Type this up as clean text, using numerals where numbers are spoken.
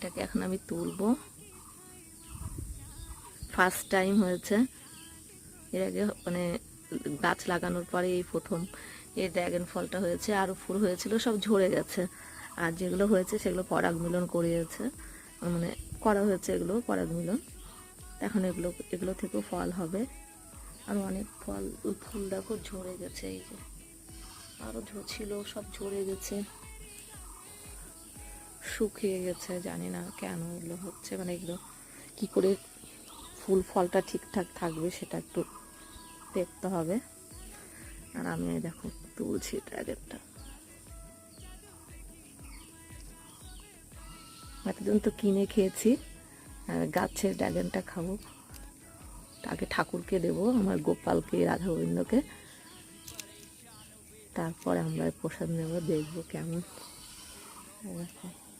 এটাকে এখন আমি তুলবো। ফার্স্ট টাইম হয়েছে, এর আগে মানে গাছ লাগানোর পরে এই প্রথম এই ড্রাগন ফলটা হয়েছে। আরও ফুল হয়েছিল, সব ঝরে গেছে। আর যেগুলো হয়েছে সেগুলো পরাগ মিলন করিয়েছে, মানে করা হয়েছে এগুলো পরাগ মিলন। এখন এগুলো থেকেও ফল হবে। আর অনেক ফুল দেখো ঝরে গেছে, এই যে আরও ছিল সব ঝরে গেছে, শুকিয়ে গেছে। জানি না কেন এগুলো হচ্ছে, মানে এগুলো কী করে ফলটা ঠিকঠাক থাকবে সেটা একটু দেখতে হবে। আর আমি দেখো তুলছি ড্রাগনটা। এতদিন তো কিনে খেয়েছি, গাছের ড্রাগনটা খাবো। আগে ঠাকুরকে দেবো, আমার গোপালকে, রাধা গোবিন্দকে, তারপরে আমরা প্রসাদ নেব, দেখবো কেমন।